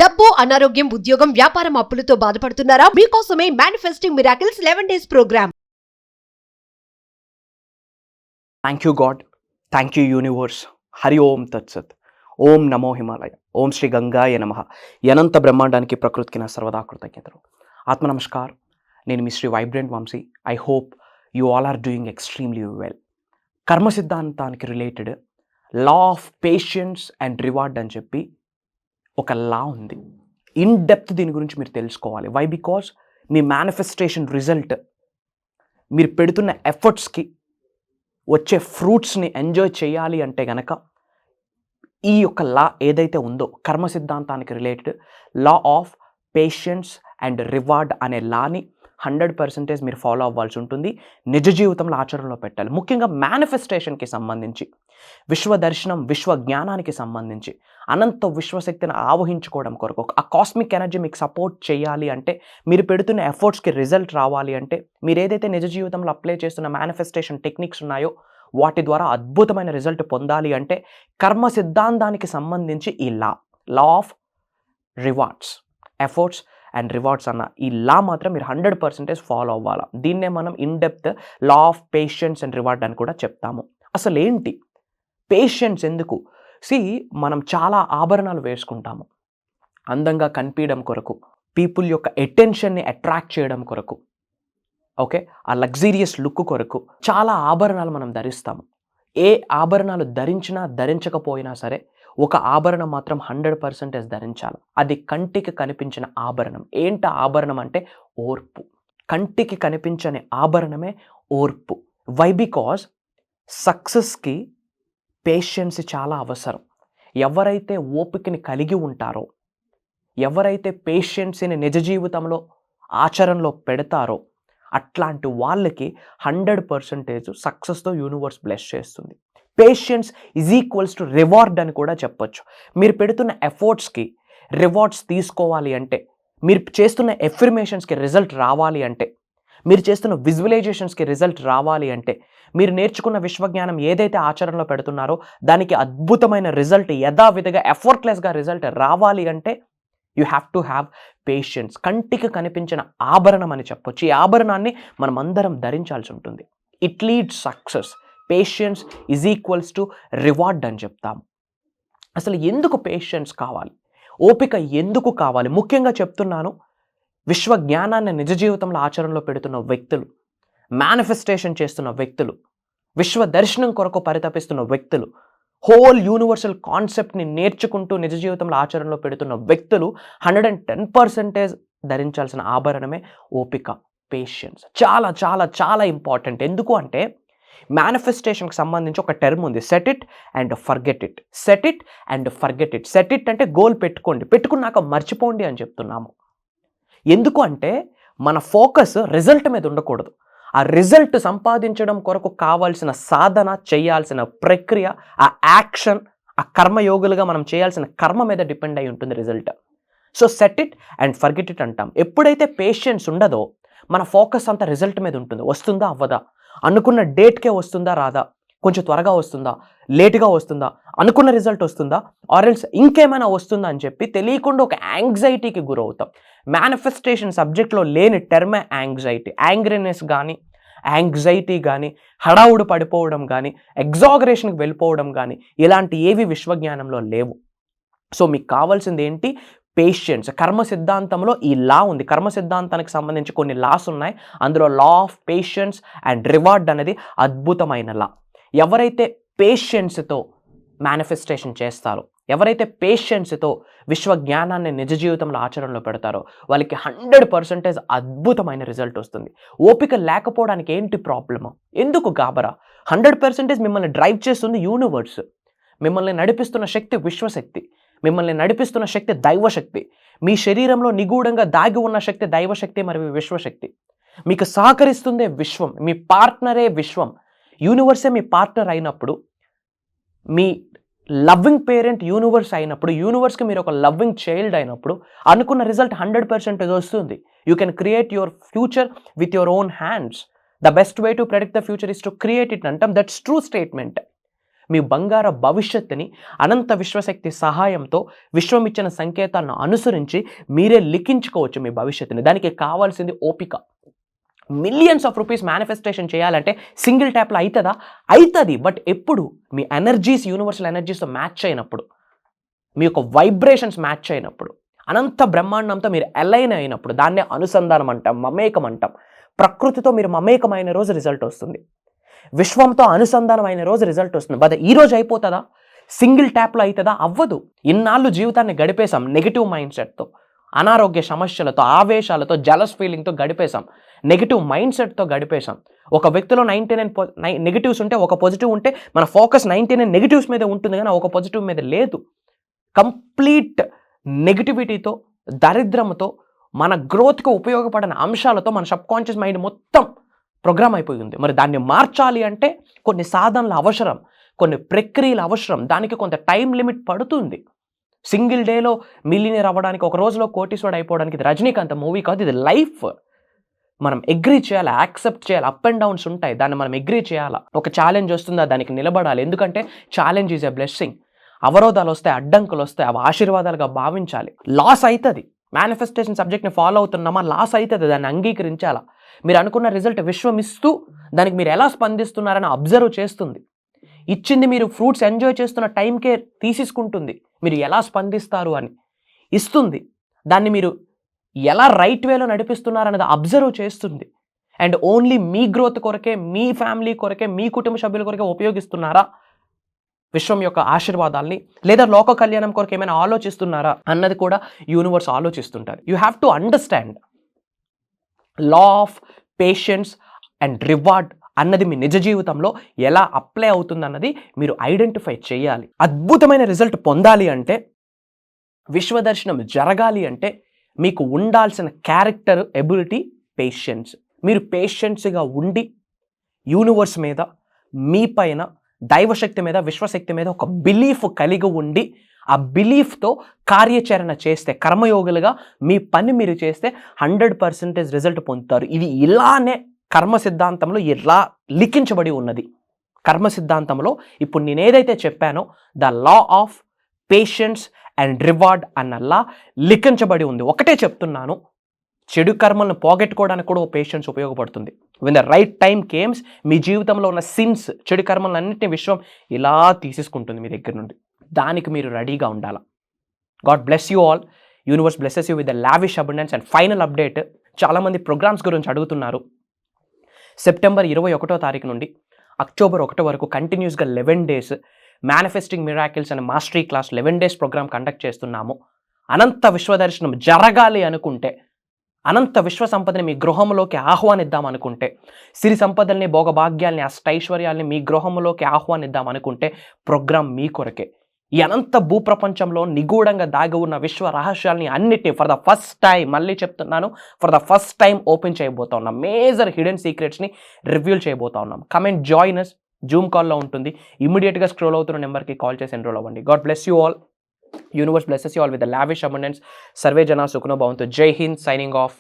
డబ్బు, అనారోగ్యం, ఉద్యోగం, వ్యాపారం, అప్పులతో బాధపడుతున్నారా? మీకోసమే manifesting miracles 11 days program. Thank you God, thank you universe. Hari Om తత్సత్. ఓం నమో హిమాలయ. ఓం శ్రీ గంగాయ నమః. అనంత బ్రహ్మాండానికి ప్రకృతికి నా సర్వదా కృతజ్ఞతలు. ఆత్మ నమస్కార్. నేను మీ Sri vibrant Vamsi. I hope you all are doing extremely well. కర్మ సిద్ధాంతానికి related law of patience and reward అని చెప్పి ఒక లా ఉంది. ఇన్ డెప్త్ దీని గురించి మీరు తెలుసుకోవాలి. వై? బికాజ్ మీ మేనిఫెస్టేషన్ రిజల్ట్ మీరు పెడుతున్న ఎఫర్ట్స్కి వచ్చే ఫ్రూట్స్ని ఎంజాయ్ చేయాలి అంటే గనక ఈ యొక్క లా ఏదైతే ఉందో కర్మ సిద్ధాంతానికి related law of patience and reward అనే లాని 100% మీరు ఫాలో అవ్వాల్సి ఉంటుంది. నిజ జీవితంలో ఆచరణలో పెట్టాలి. ముఖ్యంగా మేనిఫెస్టేషన్కి సంబంధించి, విశ్వ దర్శనం, విశ్వ జ్ఞానానికి సంబంధించి అనంత విశ్వశక్తిని ఆవహించుకోవడం కొరకు, ఆ కాస్మిక్ ఎనర్జీ మీకు సపోర్ట్ చేయాలి అంటే, మీరు పెడుతున్న ఎఫర్ట్స్కి రిజల్ట్ రావాలి అంటే, మీరు ఏదైతే నిజ జీవితంలో అప్లై చేస్తున్న మేనిఫెస్టేషన్ టెక్నిక్స్ ఉన్నాయో వాటి ద్వారా అద్భుతమైన రిజల్ట్ పొందాలి అంటే కర్మ సిద్ధాంతానికి సంబంధించి ఈ law of rewards, efforts and rewards అన్న ఈ లా మాత్రం మీరు 100% ఫాలో అవ్వాలి. దీన్నే మనం in depth law of patience and reward అని కూడా చెప్తాము. అసలు ఏంటి పేషెన్స్? ఎందుకు? మనం చాలా ఆభరణాలు వేసుకుంటాము అందంగా కనిపించడం కొరకు, పీపుల్ యొక్క అటెన్షన్ని అట్రాక్ట్ చేయడం కొరకు, ఓకే, ఆ లగ్జీరియస్ లుక్ కొరకు చాలా ఆభరణాలు మనం ధరిస్తాము. ఏ ఆభరణాలు ధరించినా ధరించకపోయినా సరే ఒక ఆభరణం మాత్రం 100% ధరించాలి. అది కంటికి కనిపించిన ఆభరణం. ఏంటి ఆభరణం అంటే ఓర్పు. కంటికి కనిపించని ఆభరణమే ఓర్పు. వై? బికాజ్ సక్సెస్కి పేషెన్స్ చాలా అవసరం. ఎవరైతే ఓపికని కలిగి ఉంటారో, ఎవరైతే పేషెన్స్ని నిజ జీవితంలో ఆచరణలో పెడతారో అట్లాంటి వాళ్ళకి 100% సక్సెస్తో యూనివర్స్ బ్లెస్ చేస్తుంది. Patience is equals to reward అని కూడా చెప్పొచ్చు. మీరు పెడుతున్న ఎఫర్ట్స్కి రివార్డ్స్ తీసుకోవాలి అంటే, మీరు చేస్తున్న ఎఫర్మేషన్స్కి రిజల్ట్ రావాలి అంటే, మీరు చేస్తున్న విజువలైజేషన్స్కి రిజల్ట్ రావాలి అంటే, మీరు నేర్చుకున్న విశ్వజ్ఞానం ఏదైతే ఆచరణలో పెడుతున్నారో దానికి అద్భుతమైన రిజల్ట్ యథావిధిగా ఎఫర్ట్లెస్గా రిజల్ట్ రావాలి అంటే you have to have patience. కంటికి కనిపించిన ఆభరణం అని చెప్పొచ్చు. ఈ ఆభరణాన్ని మనం అందరం ధరించాల్సి ఉంటుంది. It leads success. Patience is equals to reward అని చెప్తాము. అసలు ఎందుకు పేషెన్స్ కావాలి? ఓపిక ఎందుకు కావాలి? ముఖ్యంగా చెప్తున్నాను, విశ్వ జ్ఞానాన్ని నిజ జీవితంలో ఆచరణలో పెడుతున్న వ్యక్తులు, మేనిఫెస్టేషన్ చేస్తున్న వ్యక్తులు, విశ్వ దర్శనం కొరకు పరితపిస్తున్న వ్యక్తులు, హోల్ యూనివర్సల్ కాన్సెప్ట్ని నేర్చుకుంటూ నిజ జీవితంలో ఆచరణలో పెడుతున్న వ్యక్తులు 110% ధరించాల్సిన ఆభరణమే ఓపిక, పేషెన్స్. చాలా చాలా చాలా ఇంపార్టెంట్. ఎందుకు అంటే మేనిఫెస్టేషన్కి సంబంధించి ఒక టర్మ్ ఉంది, set it and forget it. Set it and forget it. Set it అంటే గోల్ పెట్టుకోండి, పెట్టుకున్నాక మర్చిపోండి అని చెప్తున్నాము. ఎందుకు అంటే మన ఫోకస్ రిజల్ట్ మీద ఉండకూడదు. ఆ రిజల్ట్ సంపాదించడం కొరకు కావాల్సిన సాధన, చేయాల్సిన ప్రక్రియ, ఆ యాక్షన్, ఆ కర్మయోగులుగా మనం చేయాల్సిన కర్మ మీద డిపెండ్ అయి ఉంటుంది result. So set it and forget it అంటాం. ఎప్పుడైతే పేషెన్స్ ఉండదో మన ఫోకస్ అంతా రిజల్ట్ మీద ఉంటుంది. వస్తుందా అవ్వదా, అనుకున్న డేట్కే వస్తుందా రాదా, కొంచెం త్వరగా వస్తుందా, లేటుగా వస్తుందా, అనుకున్న రిజల్ట్ వస్తుందా, ఆర్ ఎల్స్ ఇంకేమైనా వస్తుందా అని చెప్పి తెలియకుండా ఒక యాంగ్జైటీకి గురవుతాం. మేనిఫెస్టేషన్ సబ్జెక్ట్లో లేని టర్మే యాంగ్జైటీ. యాంగ్రీనెస్ కానీ, యాంగ్జైటీ కానీ, హడావుడు పడిపోవడం కానీ, ఎగ్జాగరేషన్కి వెళ్ళిపోవడం కానీ ఇలాంటి ఏవి విశ్వజ్ఞానంలో లేవు. సో మీకు కావాల్సింది ఏంటి? పేషెన్స్. కర్మ సిద్ధాంతంలో ఈ లా ఉంది. కర్మ సిద్ధాంతానికి సంబంధించి కొన్ని లాస్ ఉన్నాయి. అందులో లా ఆఫ్ పేషెన్స్ అండ్ రివార్డ్ అనేది అద్భుతమైన లా. ఎవరైతే పేషెన్స్తో మేనిఫెస్టేషన్ చేస్తారో, ఎవరైతే పేషెన్స్తో విశ్వ జ్ఞానాన్ని నిజ జీవితంలో ఆచరణలో పెడతారో వాళ్ళకి 100% అద్భుతమైన రిజల్ట్ వస్తుంది. ఓపిక లేకపోవడానికి ఏంటి ప్రాబ్లము? ఎందుకు గాబరా? 100% మిమ్మల్ని డ్రైవ్ చేస్తుంది యూనివర్స్. మిమ్మల్ని నడిపిస్తున్న శక్తి విశ్వశక్తి. మిమ్మల్ని నడిపిస్తున్న శక్తి దైవశక్తి. మీ శరీరంలో నిగూఢంగా దాగి ఉన్న శక్తి దైవశక్తి మరియు విశ్వశక్తి. మీకు సహకరిస్తుందే విశ్వం. మీ పార్ట్నరే విశ్వం. యూనివర్సే మీ పార్ట్నర్ అయినప్పుడు, మీ లవ్వింగ్ పేరెంట్ యూనివర్స్ అయినప్పుడు, యూనివర్స్కి మీరు ఒక లవ్వింగ్ చైల్డ్ అయినప్పుడు అనుకున్న రిజల్ట్ 100% వస్తుంది. You can create your future with your own hands. The best way to predict the future is to create it అంటాం. That's true statement. మీ బంగారు భవిష్యత్తుని అనంత విశ్వశక్తి సహాయంతో విశ్వం ఇచ్చిన సంకేతాలను అనుసరించి మీరే లిఖించుకోవచ్చు మీ భవిష్యత్తుని. దానికి కావాల్సింది ఓపిక. మిలియన్స్ ఆఫ్ రూపీస్ మేనిఫెస్టేషన్ చేయాలంటే సింగిల్ ట్యాప్లో అవుతుందా? అవుతుంది. బట్ ఎప్పుడు మీ ఎనర్జీస్ యూనివర్సల్ ఎనర్జీస్తో మ్యాచ్ అయినప్పుడు, మీ యొక్క వైబ్రేషన్స్ మ్యాచ్ అయినప్పుడు, అనంత బ్రహ్మాండంతో మీరు అలైన్ అయినప్పుడు, దాన్నే అనుసంధానం అంటాం, మమేకం అంటాం. ప్రకృతితో మీరు మమేకమైన రోజు రిజల్ట్ వస్తుంది. విశ్వంతో అనుసంధానం అయిన రోజు రిజల్ట్ వస్తుంది. బట్ ఈ రోజు అయిపోతుందా? సింగిల్ ట్యాప్లో అవుతుందా? అవ్వదు. ఇన్నాళ్ళు జీవితాన్ని గడిపేశాం నెగిటివ్ మైండ్ సెట్తో, అనారోగ్య సమస్యలతో, ఆవేశాలతో, జలస్ ఫీలింగ్తో గడిపేశాం, నెగిటివ్ మైండ్ సెట్తో గడిపేశాం. ఒక వ్యక్తిలో 99 నెగిటివ్స్ ఉంటే, ఒక పాజిటివ్ ఉంటే మన ఫోకస్ 99 నెగిటివ్స్ మీద ఉంటుంది, కానీ ఒక పాజిటివ్ మీద లేదు. కంప్లీట్ నెగిటివిటీతో, దరిద్రంతో, మన గ్రోత్కి ఉపయోగపడిన అంశాలతో మన సబ్కాన్షియస్ మైండ్ మొత్తం ప్రోగ్రామ్ అయిపోయింది. మరి దాన్ని మార్చాలి అంటే కొన్ని సాధనలు అవసరం, కొన్ని ప్రక్రియలు అవసరం, దానికి కొంత టైం లిమిట్ పడుతుంది. సింగిల్ డేలో మిలియనీర్ అవ్వడానికి, ఒక రోజులో కోటీశ్వరుడు అయిపోవడానికి ఇది రజనీకాంత్ మూవీ కాదు, ఇది లైఫ్. మనం అగ్రీ చేయాలి, యాక్సెప్ట్ చేయాలి. అప్ అండ్ డౌన్స్ ఉంటాయి, దాన్ని మనం అగ్రీ చేయాలి. ఒక ఛాలెంజ్ వస్తుందా, దానికి నిలబడాలి. ఎందుకంటే ఛాలెంజ్ ఈజ్ ఎ బ్లెస్సింగ్. అవరోధాలు వస్తాయి, అడ్డంకులు వస్తాయి, అవి ఆశీర్వాదాలుగా భావించాలి. లాస్ అవుతుంది. మేనిఫెస్టేషన్ సబ్జెక్ట్ని ఫాలో అవుతున్నామా, లాస్ అవుతుంది, దాన్ని అంగీకరించాలా. మీరు అనుకున్న రిజల్ట్ విశ్వం ఇస్తూ దానికి మీరు ఎలా స్పందిస్తున్నారని అబ్జర్వ్ చేస్తుంది. ఇచ్చింది మీరు ఫ్రూట్స్ ఎంజాయ్ చేస్తున్న టైంకే తీసేసుకుంటుంది, మీరు ఎలా స్పందిస్తారు అని ఇస్తుంది. దాన్ని మీరు ఎలా రైట్ వేలో నడిపిస్తున్నారనేది అబ్జర్వ్ చేస్తుంది. అండ్ ఓన్లీ మీ గ్రోత్ కొరకే, మీ ఫ్యామిలీ కొరకే, మీ కుటుంబ సభ్యుల కొరకే ఉపయోగిస్తున్నారా విశ్వం యొక్క ఆశీర్వాదాల్ని, లేదా లోక కళ్యాణం కొరకు ఏమైనా ఆలోచిస్తున్నారా అన్నది కూడా యూనివర్స్ ఆలోచిస్తుంటారు. You have to understand law of patience and reward అన్నది మీ నిజ జీవితంలో ఎలా అప్లై అవుతుంది అన్నది మీరు ఐడెంటిఫై చేయాలి. అద్భుతమైన రిజల్ట్ పొందాలి అంటే, విశ్వదర్శనం జరగాలి అంటే మీకు ఉండాల్సిన క్యారెక్టర్, ఎబిలిటీ, పేషెన్స్. మీరు పేషెన్స్గా ఉండి యూనివర్స్ మీద, మీ పైన, దైవశక్తి మీద, విశ్వశక్తి మీద ఒక బిలీఫ్ కలిగి ఉండి, ఆ బిలీఫ్తో కార్యాచరణ చేస్తే, కర్మయోగులుగా మీ పని మీరు చేస్తే 100% రిజల్ట్ పొందుతారు. ఇది ఇలానే కర్మ సిద్ధాంతంలో ఇలా లిఖించబడి ఉన్నది. కర్మ సిద్ధాంతంలో ఇప్పుడు నేను ఏదైతే చెప్పానో, the law of patience and reward అన్న లా లిఖించబడి ఉంది. ఒకటే చెప్తున్నాను, చెడు కర్మలను పోగొట్టుకోవడానికి కూడా పేషెన్స్ ఉపయోగపడుతుంది. వెన్ ద రైట్ టైం కేమ్స్, మీ జీవితంలో ఉన్న సిన్స్, చెడు కర్మలన్నింటినీ విశ్వం ఇలా తీసేసుకుంటుంది మీ దగ్గర నుండి. దానికి మీరు రెడీగా ఉండాలి. God bless you all. Universe blesses you with the lavish abundance. And final update, చాలామంది ప్రోగ్రామ్స్ గురించి అడుగుతున్నారు. సెప్టెంబర్ 21వ తారీఖు నుండి అక్టోబర్ 1 వరకు కంటిన్యూస్గా 11 days మేనిఫెస్టింగ్ మిరాకిల్స్ అనే mastery class 11 days program conduct చేస్తున్నాము. అనంత విశ్వదర్శనం జరగాలి అనుకుంటే, అనంత విశ్వ సంపదని మీ గృహంలోకి ఆహ్వానిద్దాం అనుకుంటే, సిరి సంపదల్ని, భోగభాగ్యాల్ని, అష్టైశ్వర్యాల్ని మీ గృహంలోకి ఆహ్వానిద్దాం అనుకుంటే ప్రోగ్రామ్ మీ కొరకే. ఈ అనంత భూప్రపంచంలో నిగూఢంగా దాగి ఉన్న విశ్వ రహస్యాల్ని అన్నిటినీ ఫర్ ద ఫస్ట్ టైం, మళ్ళీ చెప్తున్నాను, for the first time open చేయబోతా ఉన్నాం. మేజర్ హిడెన్ సీక్రెట్స్ని రివీల్ చేయబోతా ఉన్నాం. Come and join us. Zoom కాల్లో ఉంటుంది. ఇమీడియట్గా స్క్రోల్ అవుతున్న నెంబర్కి కాల్ చేసి ఎన్రోల్ అవ్వండి. God bless you all. Universe blesses you all with the lavish abundance. Survey జనా సుఖనో భవంతు. జై హింద్. Signing off.